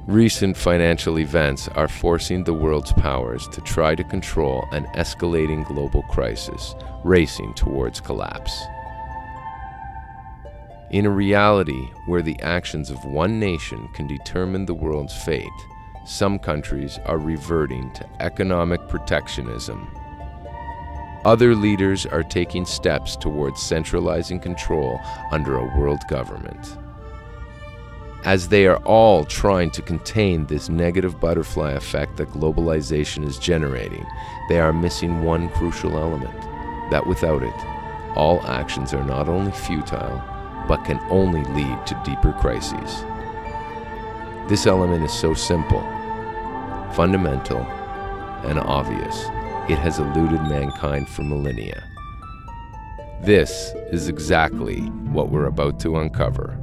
Recent financial events are forcing the world's powers to try to control an escalating global crisis, racing towards collapse. In a reality where the actions of one nation can determine the world's fate, some countries are reverting to economic protectionism. Other leaders are taking steps towards centralizing control under a world government. As they are all trying to contain this negative butterfly effect that globalization is generating, they are missing one crucial element, that without it, all actions are not only futile, but can only lead to deeper crises. This element is so simple, fundamental, and obvious, it has eluded mankind for millennia. This is exactly what we're about to uncover.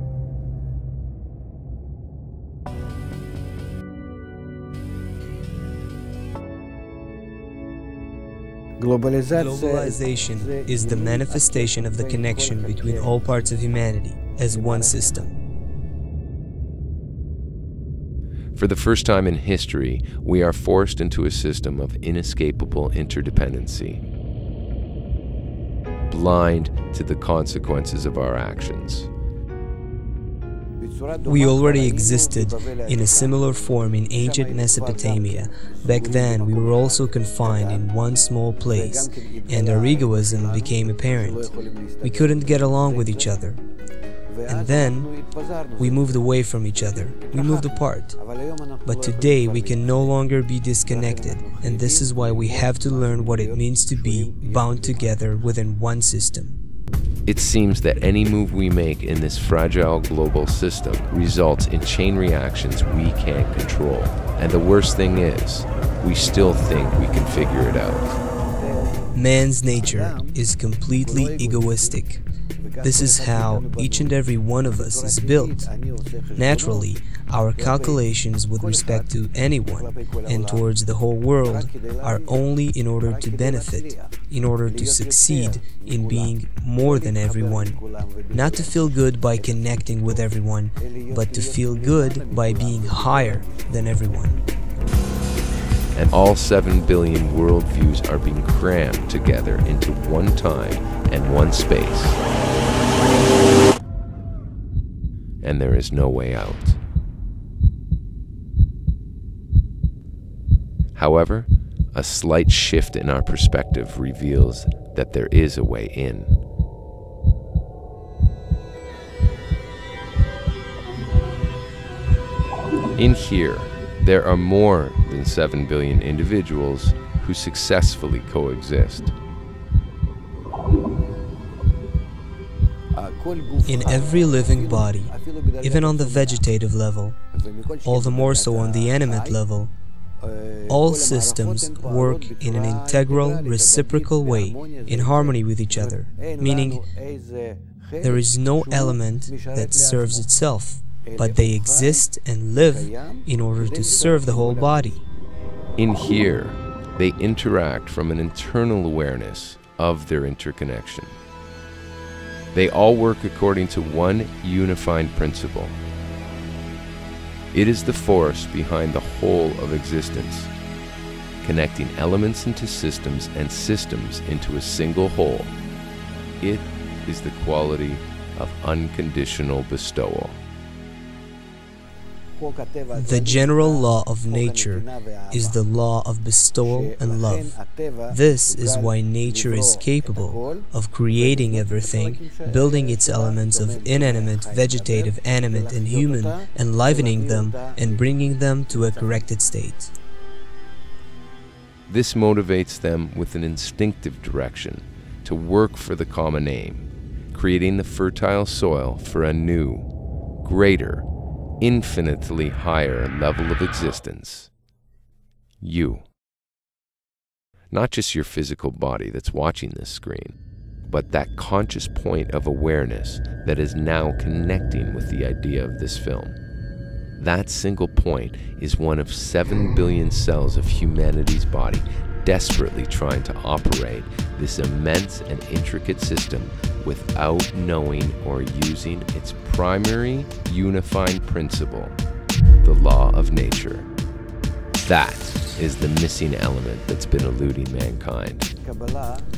Globalization is the manifestation of the connection between all parts of humanity as one system. For the first time in history, we are forced into a system of inescapable interdependency, blind to the consequences of our actions. We already existed in a similar form in ancient Mesopotamia. Back then, we were also confined in one small place, and our egoism became apparent. We couldn't get along with each other. And then, we moved away from each other. We moved apart. But today, we can no longer be disconnected, and this is why we have to learn what it means to be bound together within one system. It seems that any move we make in this fragile global system results in chain reactions we can't control. And the worst thing is, we still think we can figure it out. Man's nature is completely egoistic. This is how each and every one of us is built. Naturally, our calculations with respect to anyone and towards the whole world are only in order to benefit, in order to succeed in being more than everyone. Not to feel good by connecting with everyone, but to feel good by being higher than everyone. And all 7 billion worldviews are being crammed together into one time and one space. And there is no way out. However, a slight shift in our perspective reveals that there is a way in. In here, there are more than 7 billion individuals who successfully coexist. In every living body, even on the vegetative level, all the more so on the animate level, all systems work in an integral, reciprocal way, in harmony with each other, meaning there is no element that serves itself, but they exist and live in order to serve the whole body. In here, they interact from an internal awareness of their interconnection. They all work according to one unifying principle. It is the force behind the whole of existence, connecting elements into systems and systems into a single whole. It is the quality of unconditional bestowal. The general law of nature is the law of bestowal and love. This is why nature is capable of creating everything, building its elements of inanimate, vegetative, animate, and human, enlivening them and bringing them to a corrected state. This motivates them with an instinctive direction to work for the common aim, creating the fertile soil for a new, greater, infinitely higher level of existence. You. Not just your physical body that's watching this screen, but that conscious point of awareness that is now connecting with the idea of this film. That single point is one of 7 billion cells of humanity's body desperately trying to operate this immense and intricate system without knowing or using its primary unifying principle, the law of nature. That is the missing element that's been eluding mankind.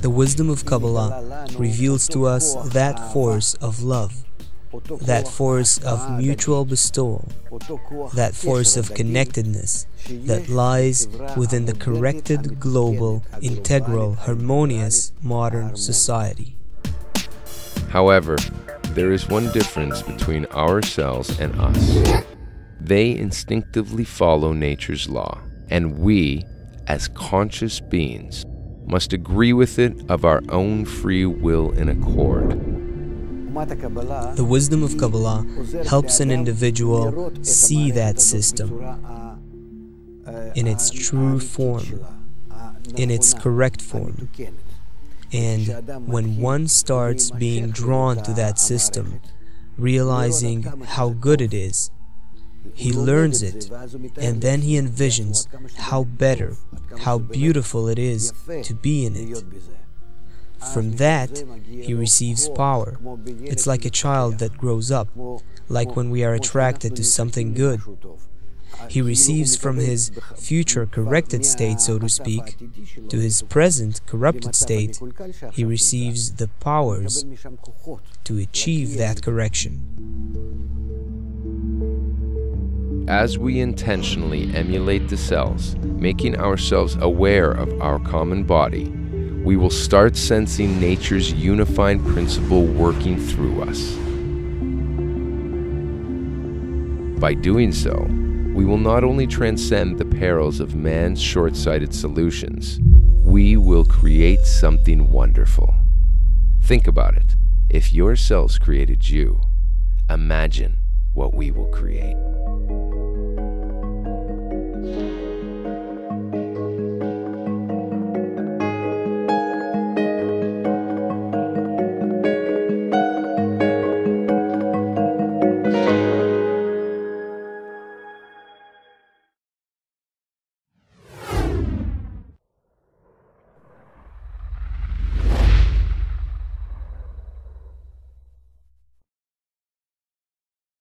The wisdom of Kabbalah reveals to us that force of love, that force of mutual bestowal, that force of connectedness that lies within the corrected, global, integral, harmonious modern society. However, there is one difference between ourselves and us. They instinctively follow nature's law, and we, as conscious beings, must agree with it of our own free will in accord. The wisdom of Kabbalah helps an individual see that system in its true form, in its correct form. And when one starts being drawn to that system, realizing how good it is, he learns it, and then he envisions how better, how beautiful it is to be in it. From that, he receives power. It's like a child that grows up, like when we are attracted to something good. He receives from his future corrected state, so to speak, to his present corrupted state, he receives the powers to achieve that correction. As we intentionally emulate the cells, making ourselves aware of our common body, we will start sensing nature's unifying principle working through us. By doing so, we will not only transcend the perils of man's short-sighted solutions, we will create something wonderful. Think about it. If your cells created you, imagine what we will create.